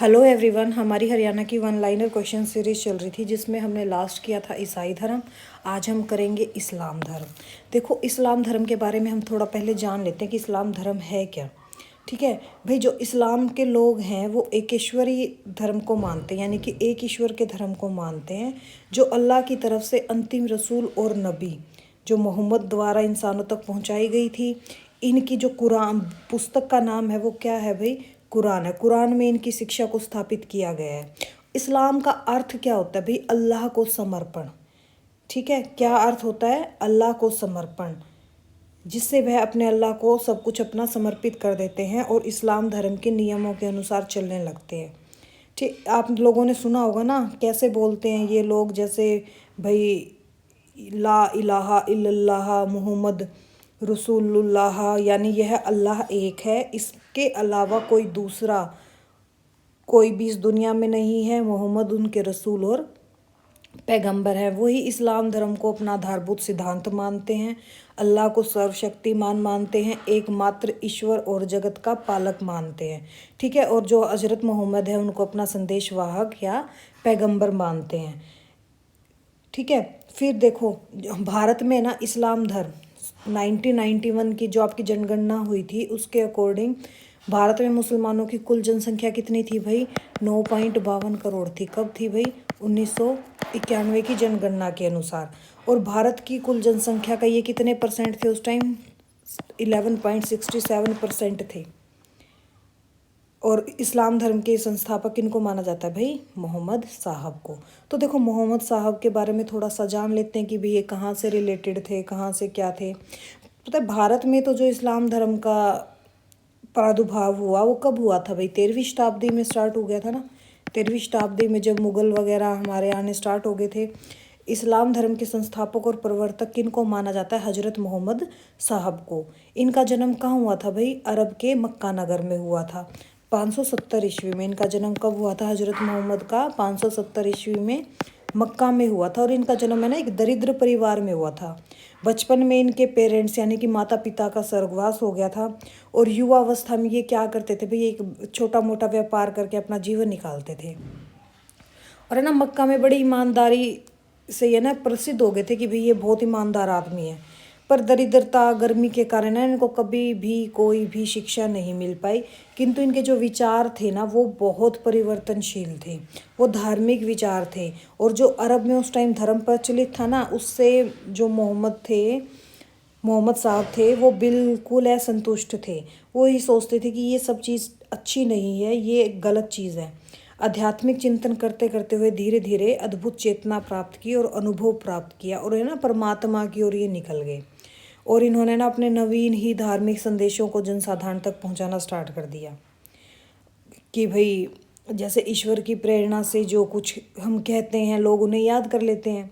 Hello everyone. हमारी हरियाणा की one liner question series चल रही थी जिसमें हमने लास्ट किया था ईसाई धर्म। आज हम करेंगे इस्लाम धर्म। देखो, इस्लाम धर्म के बारे में हम थोड़ा पहले जान लेते हैं कि इस्लाम धर्म है क्या। ठीक है भाई, जो इस्लाम के लोग हैं वो एक ईश्वरी धर्म को मानते हैं, यानी कि एक ईश्वर के धर्म को मानते हैं जो अल्लाह की तरफ से अंतिम रसूल और नबी जो मोहम्मद द्वारा इंसानों तक पहुंचाई गई थी। इनकी जो कुरान पुस्तक का नाम है वो क्या है भाई? कुरान है। कुरान में इनकी शिक्षा को स्थापित किया गया है। इस्लाम का अर्थ क्या होता है भाई? अल्लाह को समर्पण। ठीक है, क्या अर्थ होता है? अल्लाह को समर्पण, जिससे वह अपने अल्लाह को सब कुछ अपना समर्पित कर देते हैं और इस्लाम धर्म के नियमों के अनुसार चलने लगते हैं। ठीक, आप लोगों ने सुना होगा ना कैसे बोलते हैं ये लोग, जैसे भाई ला इलाहा इल्लल्लाह मुहम्मद रसूलुल्लाह, यानी यह अल्लाह एक है, इसके अलावा कोई दूसरा कोई भी इस दुनिया में नहीं है। मोहम्मद उनके रसूल और पैगंबर है। वही इस्लाम धर्म को अपना आधारभूत सिद्धांत मानते हैं। अल्लाह को सर्वशक्तिमान मानते हैं, एकमात्र ईश्वर और जगत का पालक मानते हैं। ठीक है, और जो हजरत मोहम्मद है उनको अपना संदेशवाहक या पैगंबर मानते हैं। ठीक है, फिर देखो भारत में ना इस्लाम धर्म 1991 की जो आपकी जनगणना हुई थी उसके अकॉर्डिंग भारत में मुसलमानों की कुल जनसंख्या कितनी थी भाई? 9.52 करोड़ थी। कब थी भाई? 1991 की जनगणना के अनुसार। और भारत की कुल जनसंख्या का ये कितने परसेंट थे उस टाइम? 11.67% थे। और इस्लाम धर्म के संस्थापक किनको माना जाता है भाई? मोहम्मद साहब को। तो देखो, मोहम्मद साहब के बारे में थोड़ा सा जान लेते हैं कि भाई ये कहाँ से रिलेटेड थे, कहाँ से क्या थे। पता है, भारत में तो जो इस्लाम धर्म का प्रादुर्भाव हुआ वो कब हुआ था भाई? 13वीं शताब्दी में स्टार्ट हो गया था ना। 13वीं शताब्दी में जब मुग़ल वगैरह हमारे आने स्टार्ट हो गए थे। इस्लाम धर्म के संस्थापक और प्रवर्तक किनको माना जाता है? हजरत मोहम्मद साहब को। इनका जन्म कहाँ हुआ था भाई? अरब के मक्का नगर में हुआ था 570 ईस्वी में। इनका जन्म कब हुआ था हजरत मोहम्मद का? 570 ईस्वी में मक्का में हुआ था। और इनका जन्म है ना एक दरिद्र परिवार में हुआ था। बचपन में इनके पेरेंट्स यानी कि माता पिता का स्वर्गवास हो गया था। और युवा अवस्था में ये क्या करते थे भाई? एक छोटा मोटा व्यापार करके अपना जीवन निकालते थे। और है ना, मक्का में बड़ी ईमानदारी से ये ना प्रसिद्ध हो गए थे कि भाई ये बहुत ईमानदार आदमी है। पर दरिद्रता गर्मी के कारण ना इनको कभी भी कोई भी शिक्षा नहीं मिल पाई। किंतु इनके जो विचार थे ना वो बहुत परिवर्तनशील थे। वो धार्मिक विचार थे। और जो अरब में उस टाइम धर्म प्रचलित था ना, उससे जो मोहम्मद साहब थे वो बिल्कुल असंतुष्ट थे। वो ही सोचते थे कि ये सब चीज़ अच्छी नहीं है, ये गलत चीज़ है। आध्यात्मिक चिंतन करते करते हुए धीरे धीरे अद्भुत चेतना प्राप्त की और अनुभव प्राप्त किया, और है ना परमात्मा की ओर ये निकल गए। और इन्होंने ना अपने नवीन ही धार्मिक संदेशों को जनसाधारण तक पहुंचाना स्टार्ट कर दिया कि भाई जैसे ईश्वर की प्रेरणा से जो कुछ हम कहते हैं लोग उन्हें याद कर लेते हैं।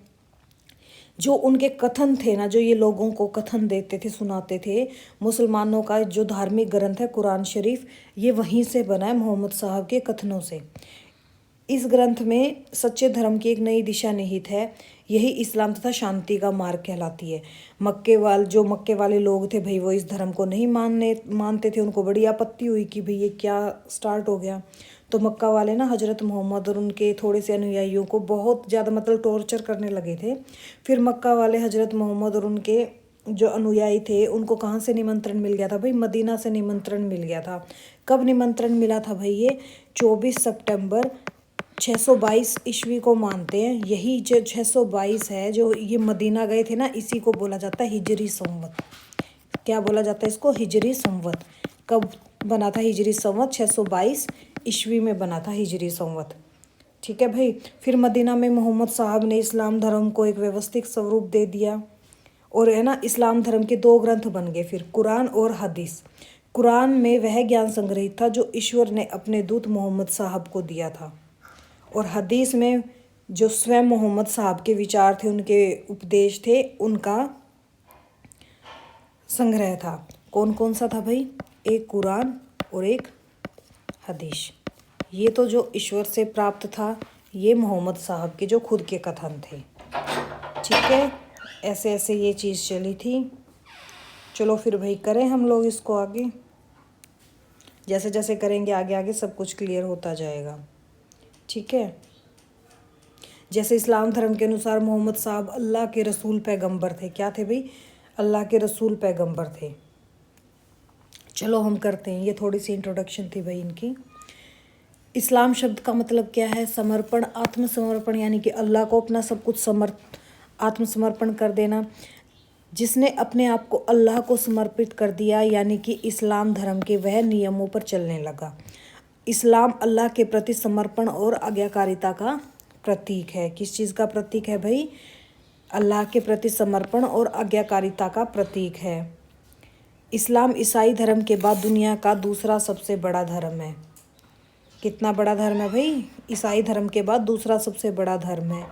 जो उनके कथन थे ना, जो ये लोगों को कथन देते थे, सुनाते थे, मुसलमानों का जो धार्मिक ग्रंथ है कुरान शरीफ, ये वहीं से बना है मोहम्मद साहब के कथनों से। इस ग्रंथ में सच्चे धर्म की एक नई दिशा निहित है। यही इस्लाम तथा शांति का मार्ग कहलाती है। मक्के वाले लोग थे भाई, वो इस धर्म को नहीं मानते थे। उनको बड़ी आपत्ति हुई कि भाई ये क्या स्टार्ट हो गया। तो मक्का वाले ना हजरत मोहम्मद और उनके थोड़े से अनुयायियों को बहुत ज़्यादा मतलब टॉर्चर करने लगे थे। फिर मक्का वाले हजरत मोहम्मद और उनके जो अनुयायी थे उनको कहाँ से निमंत्रण मिल गया था भाई? मदीना से निमंत्रण मिल गया था। कब निमंत्रण मिला था भाई? ये 24 सितंबर 622 ईस्वी को मानते हैं। यही जो 622 है जो ये मदीना गए थे ना, इसी को बोला जाता है हिजरी संवत। क्या बोला जाता है इसको? हिजरी संवत। कब बना था हिजरी संवत? 622 ईस्वी में बना था हिजरी संवत। ठीक है भाई। फिर मदीना में मोहम्मद साहब ने इस्लाम धर्म को एक व्यवस्थित स्वरूप दे दिया। और है ना, इस्लाम धर्म के दो ग्रंथ बन गए फिर, कुरान और हदीस। कुरान में वह ज्ञान संग्रहित था जो ईश्वर ने अपने दूत मोहम्मद साहब को दिया था। और हदीस में जो स्वयं मोहम्मद साहब के विचार थे, उनके उपदेश थे, उनका संग्रह था। कौन कौन सा था भाई? एक कुरान और एक हदीस। ये तो जो ईश्वर से प्राप्त था, ये मोहम्मद साहब के जो खुद के कथन थे। ठीक है, ऐसे ऐसे ये चीज़ चली थी। चलो फिर भाई करें हम लोग इसको आगे। जैसे जैसे करेंगे आगे आगे सब कुछ क्लियर होता जाएगा। ठीक है। जैसे इस्लाम धर्म के अनुसार मोहम्मद साहब अल्लाह के रसूल पैगंबर थे। क्या थे भाई? अल्लाह के रसूल पैगंबर थे। चलो हम करते हैं, ये थोड़ी सी इंट्रोडक्शन थी भाई इनकी। इस्लाम शब्द का मतलब क्या है? समर्पण, आत्मसमर्पण, यानी कि अल्लाह को अपना सब कुछ आत्मसमर्पण कर देना। जिसने अपने आप को अल्लाह को समर्पित कर दिया, यानी कि इस्लाम धर्म के वह नियमों पर चलने लगा। इस्लाम अल्लाह के प्रति समर्पण और आज्ञाकारिता का प्रतीक है। किस चीज़ का प्रतीक है भाई? अल्लाह के प्रति समर्पण और आज्ञाकारिता का प्रतीक है। इस्लाम ईसाई धर्म के बाद दुनिया का दूसरा सबसे बड़ा धर्म है। कितना बड़ा धर्म है भाई? ईसाई धर्म के बाद दूसरा सबसे बड़ा धर्म है।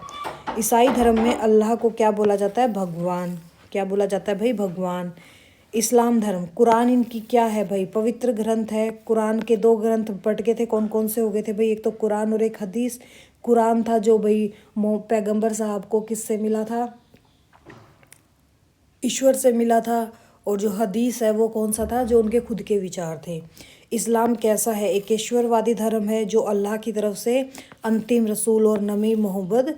ईसाई धर्म में अल्लाह को क्या बोला जाता है? भगवान। क्या बोला जाता है भाई? भगवान। इस्लाम धर्म, कुरान इनकी क्या है भाई? पवित्र ग्रंथ है। कुरान के 2 ग्रंथ बट गए थे, कौन कौन से हो गए थे भाई? एक तो कुरान और एक हदीस। कुरान था जो भाई पैगंबर साहब को किससे मिला था? ईश्वर से मिला था। और जो हदीस है वो कौन सा था? जो उनके खुद के विचार थे। इस्लाम कैसा है? एक ईश्वरवादी धर्म है जो अल्लाह की तरफ से अंतिम रसूल और नबी मोहम्मद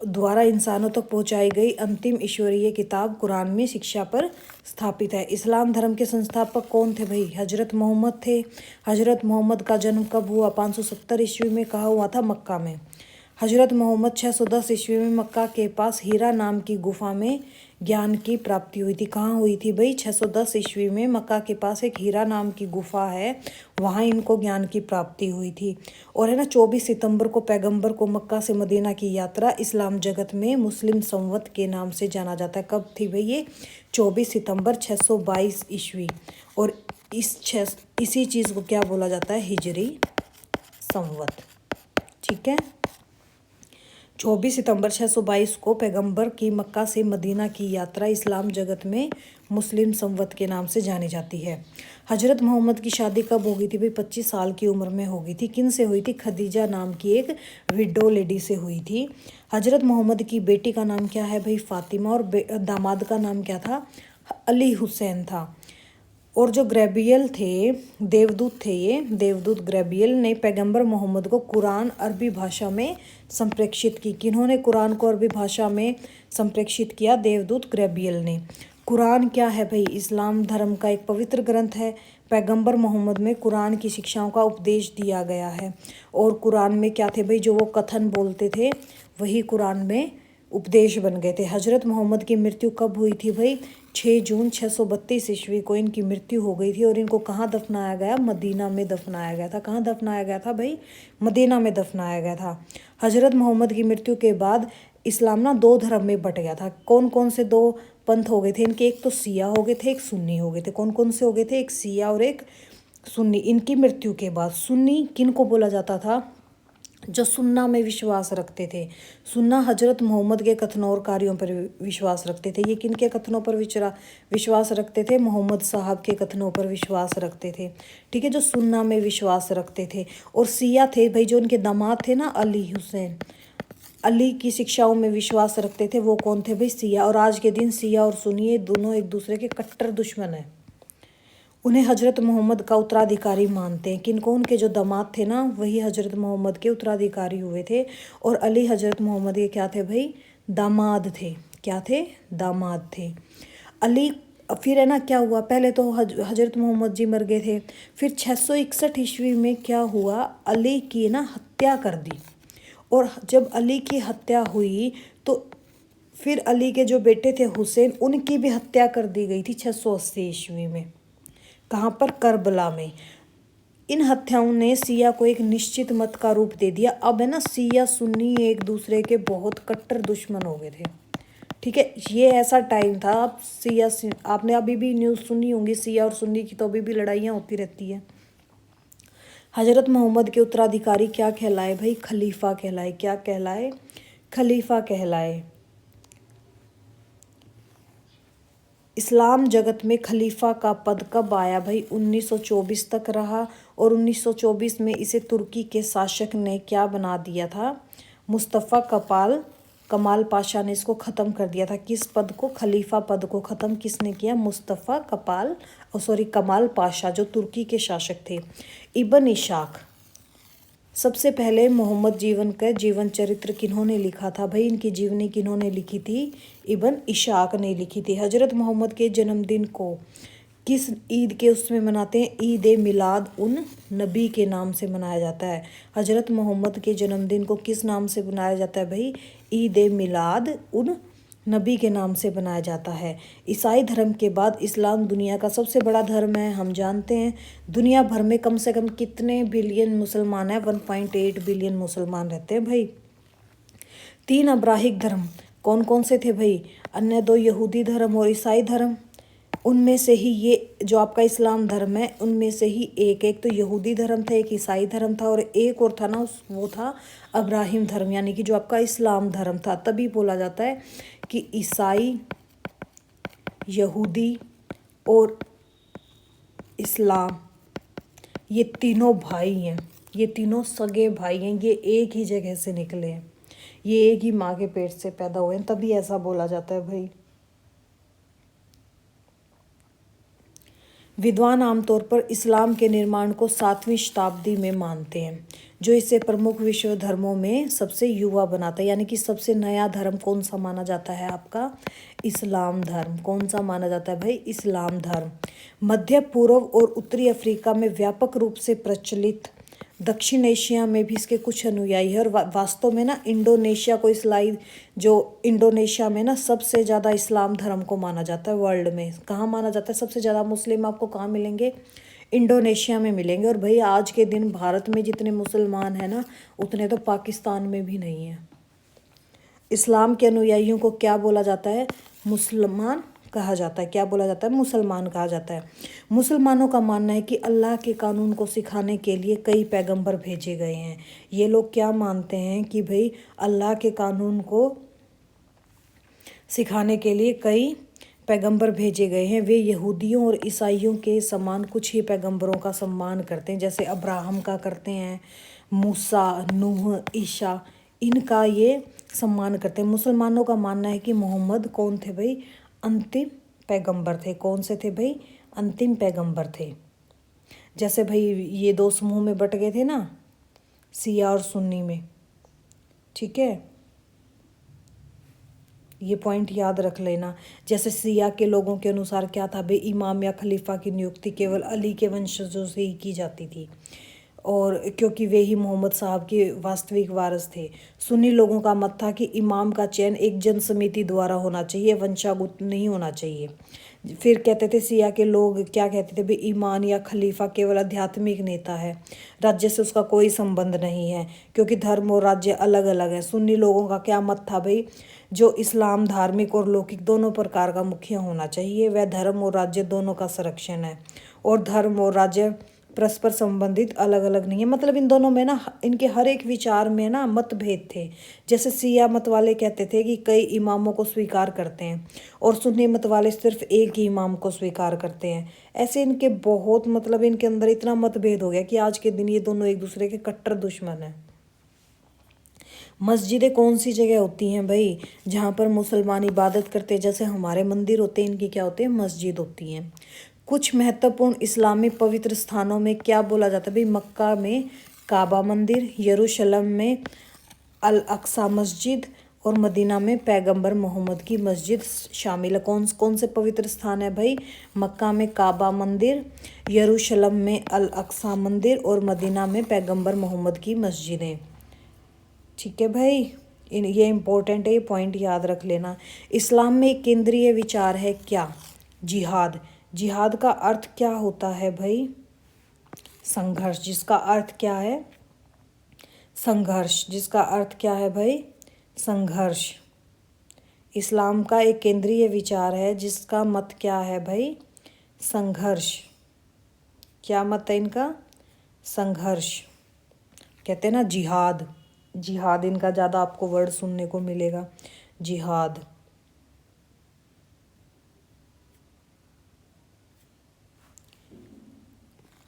द्वारा इंसानों तक पहुंचाई गई अंतिम ईश्वरीय किताब कुरान में शिक्षा पर स्थापित है। इस्लाम धर्म के संस्थापक कौन थे भाई? हजरत मोहम्मद थे। हजरत मोहम्मद का जन्म कब हुआ? 570 ईस्वी में। कहाँ हुआ था? मक्का में। हजरत मोहम्मद 610 ईस्वी में मक्का के पास हीरा नाम की गुफा में ज्ञान की प्राप्ति हुई थी। कहाँ हुई थी भाई? 610 ईस्वी में मक्का के पास एक हीरा नाम की गुफा है, वहाँ इनको ज्ञान की प्राप्ति हुई थी। और है ना, 24 सितंबर को पैगंबर को मक्का से मदीना की यात्रा इस्लाम जगत में मुस्लिम संवत के नाम से जाना जाता है। कब थी भाई ये? 24 सितंबर 622 ईस्वी। और इसी चीज़ को क्या बोला जाता है? हिजरी संवत। ठीक है। 24 सितंबर 622 को पैगंबर की मक्का से मदीना की यात्रा इस्लाम जगत में मुस्लिम संवत के नाम से जानी जाती है। हजरत मोहम्मद की शादी कब हो गई थी भाई? 25 साल की उम्र में हो गई थी। किन से हुई थी? खदीजा नाम की एक विडो लेडी से हुई थी। हजरत मोहम्मद की बेटी का नाम क्या है भाई? फातिमा। और दामाद का नाम क्या था? अली हुसैन था। और जो ग्रेबियल थे, देवदूत थे, ये देवदूत ग्रेबियल ने पैगंबर मोहम्मद को कुरान अरबी भाषा में संप्रेषित की। किन्होंने कुरान को अरबी भाषा में संप्रेषित किया? देवदूत ग्रेबियल ने। कुरान क्या है भाई? इस्लाम धर्म का एक पवित्र ग्रंथ है। पैगंबर मोहम्मद में कुरान की शिक्षाओं का उपदेश दिया गया है। और कुरान में क्या थे भाई? जो वो कथन बोलते थे वही कुरान में उपदेश बन गए थे। हजरत मोहम्मद की मृत्यु कब हुई थी भाई? 6 जून 632 ईस्वी को इनकी मृत्यु हो गई थी। और इनको कहाँ दफनाया गया? मदीना में दफनाया गया था। कहाँ दफनाया गया था भाई? मदीना में दफनाया गया था। हजरत मोहम्मद की मृत्यु के बाद इस्लाम ना 2 धर्म में बट गया था। कौन कौन से 2 पंथ हो गए थे इनके? एक तो सिया हो गए थे, एक सुन्नी हो गए थे। कौन कौन से हो गए थे? एक सिया और एक सुन्नी। इनकी मृत्यु के बाद सुन्नी किन को बोला जाता था? जो सुन्ना में विश्वास रखते थे। सुन्ना हजरत मोहम्मद के कथनों और कार्यों पर विश्वास रखते थे। ये किन के कथनों पर विश्वास रखते थे? मोहम्मद साहब के कथनों पर विश्वास रखते थे। ठीक है, जो सुन्ना में विश्वास रखते थे। और सिया थे भाई, जो उनके दामाद थे ना, अली हुसैन, अली की शिक्षाओं में विश्वास रखते थे। वो कौन थे भाई? सिया। और आज के दिन सिया और सुन्नी दोनों एक दूसरे के कट्टर दुश्मन हैं। उन्हें हजरत मोहम्मद का उत्तराधिकारी मानते हैं। किनको? उनके जो दामाद थे ना, वही हजरत मोहम्मद के उत्तराधिकारी हुए थे। और अली हजरत मोहम्मद के क्या थे भाई? दामाद थे। क्या थे? दामाद थे। अली फिर है ना, क्या हुआ? पहले तो हजरत मोहम्मद जी मर गए थे। फिर 661 ईस्वी में क्या हुआ? अली की ना हत्या कर दी। और जब अली की हत्या हुई तो फिर अली के जो बेटे थे हुसैन, उनकी भी हत्या कर दी गई थी 680 ईस्वी में। कहाँ पर? करबला में। इन हत्याओं ने सिया को एक निश्चित मत का रूप दे दिया। अब है ना, सिया सुन्नी एक दूसरे के बहुत कट्टर दुश्मन हो गए थे। ठीक है, ये ऐसा टाइम था। अब आपने अभी भी न्यूज़ सुनी होंगी, सिया और सुन्नी की तो अभी भी लड़ाइयाँ होती रहती है। हजरत मोहम्मद के उत्तराधिकारी क्या कहलाए भाई? खलीफा कहलाए। क्या कहलाए? खलीफा कहलाए। इस्लाम जगत में खलीफा का पद कब आया भाई? 1924 तक रहा। और 1924 में इसे तुर्की के शासक ने क्या बना दिया था? मुस्तफ़ा कमाल कमाल पाशा ने इसको ख़त्म कर दिया था। किस पद को? खलीफा पद को ख़त्म किसने किया? मुस्तफ़ा कमाल पाशा, जो तुर्की के शासक थे। इब्न इशाक, सबसे पहले मोहम्मद जीवन चरित्र किन्होंने लिखा था भाई? इनकी जीवनी किन्होंने लिखी थी? इब्न इशाक ने लिखी थी। हजरत मोहम्मद के जन्मदिन को किस ईद के उसमें मनाते हैं? ईद ए मिलाद उन नबी के नाम से मनाया जाता है। हजरत मोहम्मद के जन्मदिन को किस नाम से मनाया जाता है भाई? ईद ए मिलाद उन नबी के नाम से बनाया जाता है। ईसाई धर्म के बाद इस्लाम दुनिया का सबसे बड़ा धर्म है, हम जानते हैं। दुनिया भर में कम से कम कितने बिलियन मुसलमान हैं? 1.8 बिलियन मुसलमान रहते हैं भाई। 3 अब्राहिक धर्म कौन कौन से थे भाई? अन्य 2 यहूदी धर्म और ईसाई धर्म। उनमें से ही ये जो आपका इस्लाम धर्म है, उनमें से ही एक तो यहूदी धर्म था, एक ईसाई धर्म था, और एक और था ना, वो था अब्राहिम धर्म, यानी कि जो आपका इस्लाम धर्म था। तभी बोला जाता है कि ईसाई, यहूदी और इस्लाम ये तीनों भाई हैं, ये तीनों सगे भाई हैं, ये एक ही जगह से निकले हैं, ये एक ही माँ के पेट से पैदा हुए हैं, तभी ऐसा बोला जाता है भाई। विद्वान आमतौर पर इस्लाम के निर्माण को 7वीं शताब्दी में मानते हैं, जो इसे प्रमुख विश्व धर्मों में सबसे युवा बनाता है। यानी कि सबसे नया धर्म कौन सा माना जाता है? आपका इस्लाम धर्म। कौन सा माना जाता है भाई? इस्लाम धर्म। मध्य पूर्व और उत्तरी अफ्रीका में व्यापक रूप से प्रचलित, दक्षिण एशिया में भी इसके कुछ अनुयायी है। और वास्तव में ना इंडोनेशिया को इंडोनेशिया में ना सबसे ज़्यादा इस्लाम धर्म को माना जाता है वर्ल्ड में। कहाँ माना जाता है सबसे ज़्यादा? मुस्लिम आपको कहाँ मिलेंगे? इंडोनेशिया में मिलेंगे। और भाई आज के दिन भारत में जितने मुसलमान हैं ना, उतने तो पाकिस्तान में भी नहीं है। इस्लाम के अनुयायियों को क्या बोला जाता है? मुसलमान कहा जाता है। क्या बोला जाता है? मुसलमान कहा जाता है। मुसलमानों का मानना है कि अल्लाह के कानून को सिखाने के लिए कई पैगंबर भेजे गए हैं। ये लोग क्या मानते हैं कि भाई अल्लाह के कानून को सिखाने के लिए कई पैगंबर भेजे गए हैं। वे यहूदियों और ईसाइयों के समान कुछ ही पैगंबरों का सम्मान करते हैं, जैसे अब्राहम का करते हैं, मूसा, नूह, ईसा, इनका ये सम्मान करते हैं। मुसलमानों का मानना है कि मोहम्मद कौन थे भाई? अंतिम पैगंबर थे। कौन से थे भाई? अंतिम पैगंबर थे। जैसे भाई ये 2 समूह में बट गए थे ना, शिया और सुन्नी में, ठीक है, ये पॉइंट याद रख लेना। जैसे शिया के लोगों के अनुसार क्या था भाई? इमाम या खलीफा की नियुक्ति केवल अली के वंशजों से ही की जाती थी, और क्योंकि वे ही मोहम्मद साहब के वास्तविक वारिस थे। सुन्नी लोगों का मत था कि इमाम का चयन एक जन समिति द्वारा होना चाहिए, वंशागत नहीं होना चाहिए। फिर कहते थे शिया के लोग, क्या कहते थे भाई? ईमान या खलीफा केवल आध्यात्मिक नेता है, राज्य से उसका कोई संबंध नहीं है, क्योंकि धर्म और राज्य अलग अलग है। सुन्नी लोगों का क्या मत था भाई? जो इस्लाम धार्मिक और लौकिक दोनों प्रकार का मुखिया होना चाहिए, वह धर्म और राज्य दोनों का संरक्षण है, और धर्म और राज्य परस्पर संबंधित अलग अलग नहीं है। मतलब इन दोनों में ना, इनके हर एक विचार में ना मतभेद थे। जैसे शिया मत वाले कहते थे कि कई इमामों को स्वीकार करते हैं, और सुन्नी मत वाले सिर्फ एक ही इमाम को स्वीकार करते हैं। ऐसे इनके बहुत, मतलब इनके अंदर इतना मतभेद हो गया कि आज के दिन ये दोनों एक दूसरे के कट्टर दुश्मन हैं। मस्जिदें कौन सी जगह होती हैं भाई? जहाँ पर मुसलमान इबादत करते हैं, जैसे हमारे मंदिर होते हैं, इनकी क्या होती है? मस्जिद होती हैं। कुछ महत्वपूर्ण इस्लामी पवित्र स्थानों में क्या बोला जाता है भाई? मक्का में काबा मंदिर, यरूशलेम में अल अक्सा मस्जिद, और मदीना में पैगंबर मोहम्मद की मस्जिद शामिल है। कौन कौन से पवित्र स्थान है भाई? मक्का में काबा मंदिर, यरूशलेम में अल अक्सा मंदिर, और मदीना में पैगंबर मोहम्मद की मस्जिदें। ठीक है भाई, ये इम्पोर्टेंट है, ये पॉइंट याद रख लेना। इस्लाम में एक केंद्रीय विचार है क्या? जिहाद। जिहाद का अर्थ क्या होता है भाई? संघर्ष। जिसका अर्थ क्या है? संघर्ष। जिसका अर्थ क्या है भाई? संघर्ष। इस्लाम का एक केंद्रीय विचार है जिसका मत क्या है भाई? संघर्ष। क्या मत है इनका? संघर्ष। कहते हैं ना जिहाद, जिहाद इनका ज़्यादा आपको वर्ड सुनने को मिलेगा, जिहाद।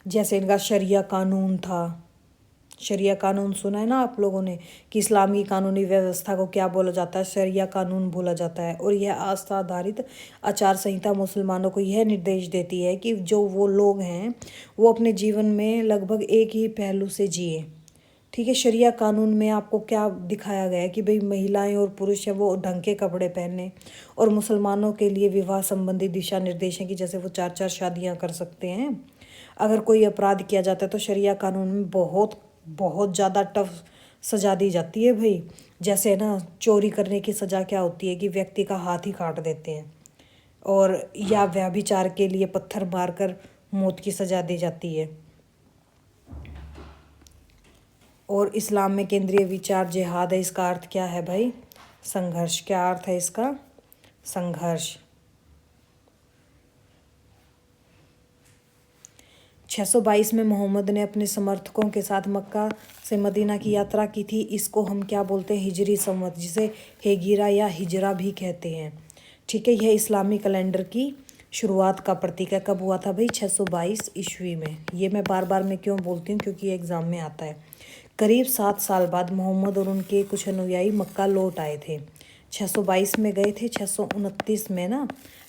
जैसे इनका शरिया कानून था, शरिया कानून सुना है ना आप लोगों ने कि इस्लाम की कानूनी व्यवस्था को क्या बोला जाता है, शरिया कानून बोला जाता है। और यह आस्था आधारित आचार संहिता मुसलमानों को यह निर्देश देती है कि जो वो लोग हैं वो अपने जीवन में लगभग एक ही पहलू से जिए। ठीक है, शरिया कानून में आपको क्या दिखाया गया है कि भाई महिलाएं और पुरुष है वो ढंग के कपड़े पहने, और मुसलमानों के लिए विवाह संबंधी दिशा निर्देश हैं कि जैसे वो 4-4 शादियां कर सकते हैं। अगर कोई अपराध किया जाता है तो शरिया कानून में बहुत बहुत ज़्यादा टफ सज़ा दी जाती है भाई। जैसे ना चोरी करने की सज़ा क्या होती है कि व्यक्ति का हाथ ही काट देते हैं, और या व्यभिचार के लिए पत्थर मारकर मौत की सज़ा दी जाती है। और इस्लाम में केंद्रीय विचार जिहाद है। इसका अर्थ क्या है भाई? संघर्ष। क्या अर्थ है इसका? संघर्ष। 622 में मोहम्मद ने अपने समर्थकों के साथ मक्का से मदीना की यात्रा की थी। इसको हम क्या बोलते हैं? हिजरी संवत, जिसे हेगिरा या हिजरा भी कहते हैं। ठीक है, यह इस्लामी कैलेंडर की शुरुआत का प्रतीक है। कब हुआ था भाई? 622 ईस्वी में। ये मैं बार बार मैं क्यों बोलती हूँ? क्योंकि ये एग्ज़ाम में आता है। करीब 7 साल बाद मोहम्मद और उनके कुछ अनुयायी मक्का लौट आए थे। 622 में गए थे, 629 में ना,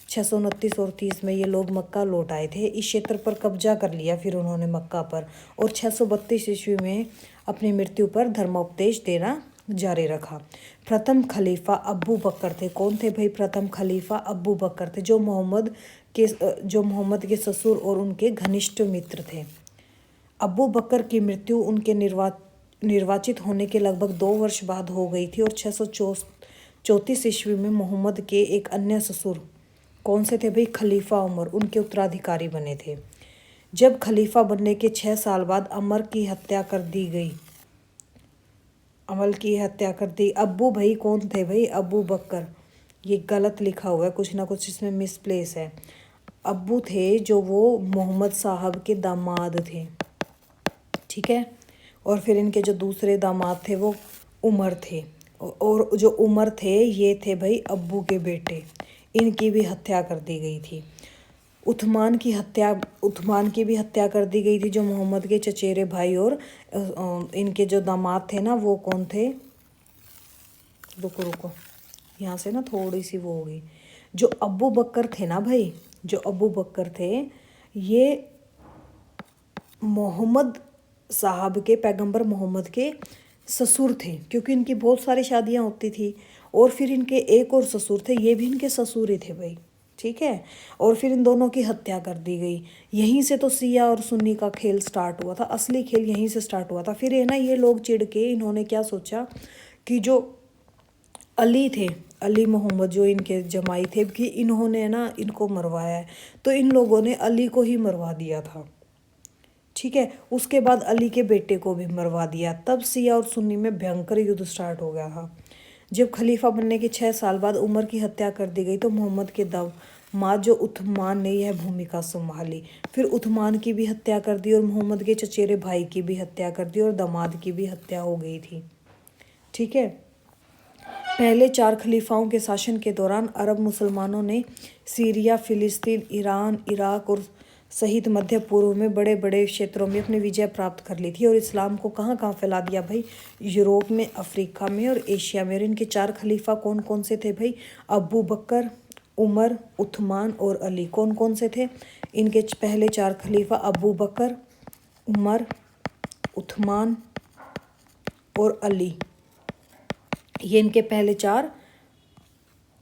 629 और 30 में ये लोग मक्का लौट आए थे। इस क्षेत्र पर कब्जा कर लिया फिर उन्होंने मक्का पर, और 632 ईस्वी में अपनी मृत्यु पर धर्मोपदेश देना जारी रखा। प्रथम खलीफा अब्बू बकर थे। कौन थे भाई? प्रथम खलीफा अब्बू बकर थे, जो मोहम्मद के ससुर और उनके घनिष्ठ मित्र थे। अब्बू बकर की मृत्यु उनके निर्वाचित होने के लगभग 2 वर्ष बाद हो गई थी। और 634 ईस्वी में मोहम्मद के एक अन्य ससुर, कौन से थे भाई? खलीफा उमर, उनके उत्तराधिकारी बने थे। जब खलीफा बनने के 6 साल बाद अमर की हत्या कर दी गई। अमल की हत्या कर दी। अब्बू भाई कौन थे भाई? अब्बू बकर, ये गलत लिखा हुआ है, कुछ ना कुछ इसमें मिसप्लेस है। अब्बू थे जो वो मोहम्मद साहब के दामाद थे। ठीक है, और फिर इनके जो दूसरे दामाद थे वो उमर थे, और जो उमर थे ये थे भाई अब्बू के बेटे। इनकी भी हत्या कर दी गई थी। उस्मान की भी हत्या कर दी गई थी, जो मोहम्मद के चचेरे भाई, और इनके जो दामाद थे ना वो कौन थे? रुको यहाँ से ना थोड़ी सी वो हो गई। जो अब्बू बकर थे ना भाई, जो अब्बू बकर थे ये मोहम्मद साहब के, पैगंबर मोहम्मद के ससुर थे, क्योंकि इनकी बहुत सारी शादियां होती थी। और फिर इनके एक और ससुर थे, ये भी इनके ससुर ही थे भाई। ठीक है, और फिर इन दोनों की हत्या कर दी गई। यहीं से तो सिया और सुन्नी का खेल स्टार्ट हुआ था, असली खेल यहीं से स्टार्ट हुआ था। फिर है ना ये लोग चिढ़ के इन्होंने क्या सोचा कि जो अली थे, अली मोहम्मद जो इनके जमाई थे, कि इन्होंने ना इनको मरवाया है, तो इन लोगों ने अली को ही मरवा दिया था। ठीक है, उसके बाद अली के बेटे को भी मरवा दिया। तब सिया और सुन्नी में भयंकर युद्ध स्टार्ट हो गया था। जब खलीफा बनने के 6 साल बाद उमर की हत्या कर दी गई तो मोहम्मद के दामाद जो उस्मान ने यह भूमिका संभाली। फिर उस्मान की भी हत्या कर दी, और मोहम्मद के चचेरे भाई की भी हत्या कर दी, और दामाद की भी हत्या हो गई थी। ठीक है, पहले 4 खलीफाओं के शासन के दौरान अरब मुसलमानों ने सीरिया, फिलिस्तीन, ईरान, इराक और सहित मध्य पूर्व में बड़े बड़े क्षेत्रों में अपनी विजय प्राप्त कर ली थी। और इस्लाम को कहाँ कहाँ फैला दिया भाई? यूरोप में, अफ्रीका में और एशिया में। और इनके 4 खलीफा कौन कौन से थे भाई? अब्बू बकर, उमर, उस्मान और अली। कौन कौन से थे इनके पहले 4 खलीफा? अब्बू बकर, उमर, उस्मान और अली। ये इनके पहले 4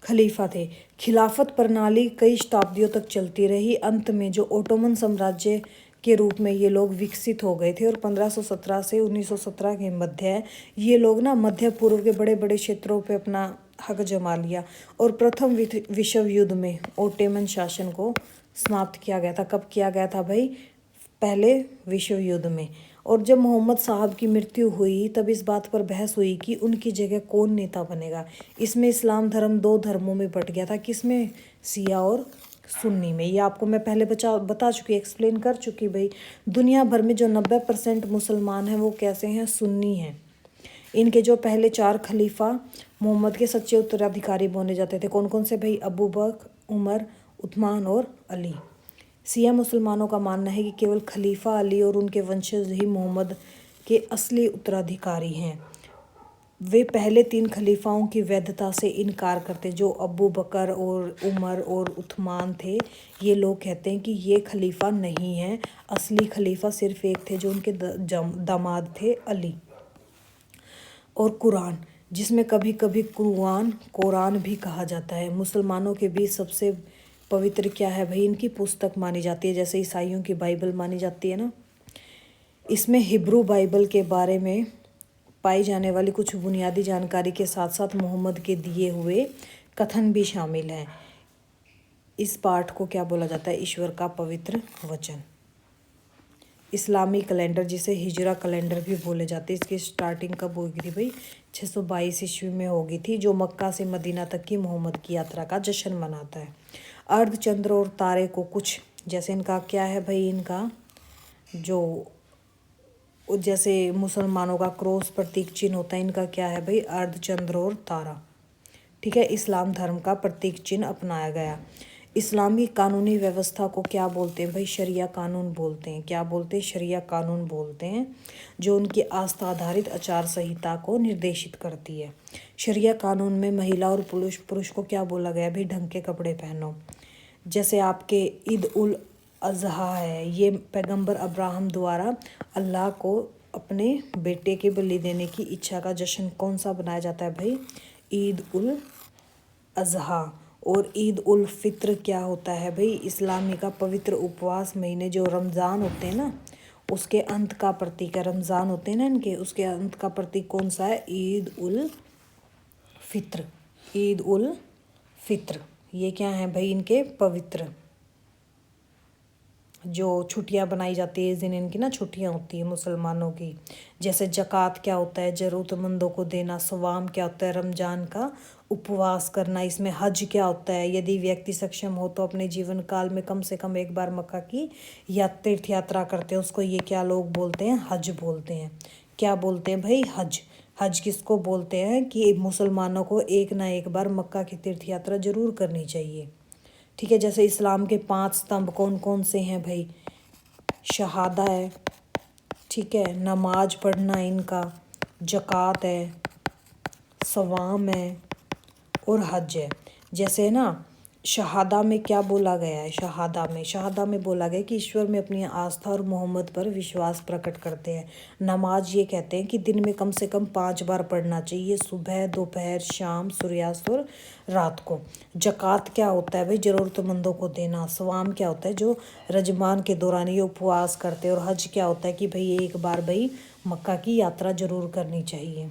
खलीफा थे। खिलाफत प्रणाली कई शताब्दियों तक चलती रही। अंत में जो ओटोमन साम्राज्य के रूप में ये लोग विकसित हो गए थे। और 1517 से 1917 के मध्य ये लोग ना मध्य पूर्व के बड़े बड़े क्षेत्रों पे अपना हक जमा लिया। और प्रथम विश्व युद्ध में ओटोमन शासन को समाप्त किया गया था। कब किया गया था भाई? पहले विश्व युद्ध में। और जब मोहम्मद साहब की मृत्यु हुई तब इस बात पर बहस हुई कि उनकी जगह कौन नेता बनेगा। इसमें इस्लाम धर्म 2 धर्मों में बट गया था। किसमें? सिया और सुन्नी में। ये आपको मैं पहले बता चुकी, एक्सप्लेन कर चुकी भाई। दुनिया भर में जो 90% मुसलमान हैं वो कैसे हैं? सुन्नी हैं। इनके जो पहले 4 खलीफा मोहम्मद के सच्चे उत्तराधिकारी बोने जाते थे। कौन कौन से भाई? अबू बकर, उमर, उस्मान और अली। सिया मुसलमानों का मानना है कि केवल खलीफा अली और उनके वंशज ही मोहम्मद के असली उत्तराधिकारी हैं। वे पहले 3 खलीफाओं की वैधता से इनकार करते, जो अबू बकर और उमर और उस्मान थे। ये लोग कहते हैं कि ये खलीफा नहीं है, असली खलीफा सिर्फ एक थे, जो उनके दामाद थे, अली। और कुरान, जिसमें कभी कभी कुरान भी कहा जाता है, मुसलमानों के बीच सबसे पवित्र क्या है भाई, इनकी पुस्तक मानी जाती है। जैसे ईसाइयों की बाइबल मानी जाती है ना, इसमें हिब्रू बाइबल के बारे में पाई जाने वाली कुछ बुनियादी जानकारी के साथ साथ मोहम्मद के दिए हुए कथन भी शामिल हैं। इस पाठ को क्या बोला जाता है, ईश्वर का पवित्र वचन। इस्लामी कैलेंडर, जिसे हिजरा कैलेंडर भी बोले जाते हैं, इसकी स्टार्टिंग कब होगी थी भाई, 622 ईस्वी में होगी थी, जो मक्का से मदीना तक की मोहम्मद की यात्रा का जश्न मनाता है। अर्ध चंद्र और तारे को कुछ, जैसे इनका क्या है भाई, इनका जो जैसे मुसलमानों का क्रॉस प्रतीक चिन्ह होता है, इनका क्या है भाई, अर्ध चंद्र और तारा। ठीक है, इस्लाम धर्म का प्रतीक चिन्ह अपनाया गया। इस्लामी कानूनी व्यवस्था को क्या बोलते हैं भाई, शरिया कानून बोलते हैं। क्या बोलते हैं, शरिया कानून बोलते हैं, जो उनकी आस्था आधारित आचार संहिता को निर्देशित करती है। शरिया कानून में महिला और पुरुष को क्या बोला गया भाई, ढंग के कपड़े पहनो। जैसे आपके ईद उल अज़हा है, ये पैगंबर अब्राहम द्वारा अल्लाह को अपने बेटे के बलि देने की इच्छा का जश्न कौन सा बनाया जाता है भाई, ईद उल अज़हा। और ईद उल फित्र क्या होता है भाई, इस्लामी का पवित्र उपवास महीने जो रमज़ान होते हैं ना, उसके अंत का प्रतीक है। रमज़ान होते हैं ना इनके, उसके अंत का प्रतीक कौन सा है, ईद उल फित्र। ईद उल फित्र ये क्या है भाई, इनके पवित्र जो छुट्टियां बनाई जाती है, इस दिन इनकी ना छुट्टियां होती है मुसलमानों की। जैसे ज़कात क्या होता है, ज़रूरतमंदों को देना। सवाम क्या होता है, रमज़ान का उपवास करना। इसमें हज क्या होता है, यदि व्यक्ति सक्षम हो तो अपने जीवन काल में कम से कम एक बार मक्का की तीर्थ यात्रा करते हैं, उसको ये क्या लोग बोलते हैं, हज बोलते हैं। क्या बोलते हैं भाई, हज। हज किसको बोलते हैं कि मुसलमानों को एक ना एक बार मक्का की तीर्थ यात्रा जरूर करनी चाहिए। ठीक है, जैसे इस्लाम के 5 स्तंभ कौन कौन से हैं भाई, शहादा है, ठीक है, नमाज पढ़ना इनका, ज़कात है, सवाम है और हज है। जैसे ना शहादा में क्या बोला गया है, शहादा में बोला गया कि ईश्वर में अपनी आस्था और मोहम्मद पर विश्वास प्रकट करते हैं। नमाज ये कहते हैं कि दिन में कम से कम 5 बार पढ़ना चाहिए, सुबह, दोपहर, शाम, सूर्यास्त और रात को। ज़कात क्या होता है भाई, ज़रूरतमंदों को देना। सवाम क्या होता है, जो रजमान के दौरान ये उपवास करते हैं। और हज क्या होता है कि भाई एक बार भाई मक्का की यात्रा जरूर करनी चाहिए।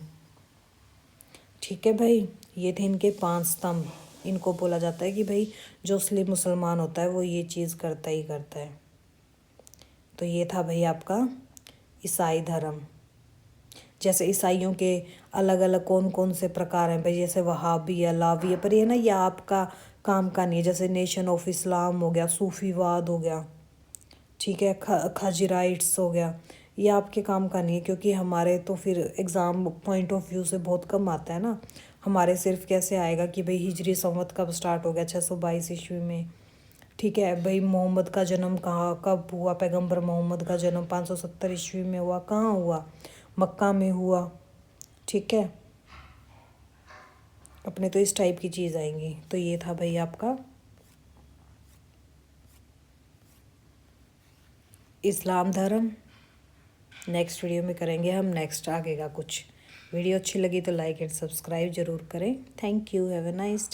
ठीक है भाई, ये थे इनके 5 स्तंभ। इनको बोला जाता है कि भाई जो असली मुसलमान होता है वो ये चीज़ करता ही करता है। तो ये था भाई आपका ईसाई धर्म। जैसे ईसाइयों के अलग अलग कौन कौन से प्रकार हैं भाई, जैसे वहाबी, अलावी, पर ये ना ये आपका काम का नहीं है। जैसे नेशन ऑफ इस्लाम हो गया, सूफीवाद हो गया, ठीक है, खजराइट्स हो गया, ये आपके काम का नहीं है, क्योंकि हमारे तो फिर एग्ज़ाम पॉइंट ऑफ व्यू से बहुत कम आता है ना। हमारे सिर्फ कैसे आएगा कि भाई हिजरी संवत कब स्टार्ट हो गया, 622 ईस्वी में। ठीक है भाई, मोहम्मद का जन्म कहाँ कब हुआ, पैगंबर मोहम्मद का जन्म 570 ईस्वी में हुआ, कहाँ हुआ, मक्का में हुआ। ठीक है, अपने तो इस टाइप की चीज़ आएंगी। तो ये था भाई आपका इस्लाम धर्म। नेक्स्ट वीडियो में करेंगे हम नेक्स्ट आगे का कुछ। वीडियो अच्छी लगी तो लाइक एंड सब्सक्राइब ज़रूर करें। Thank you, have a nice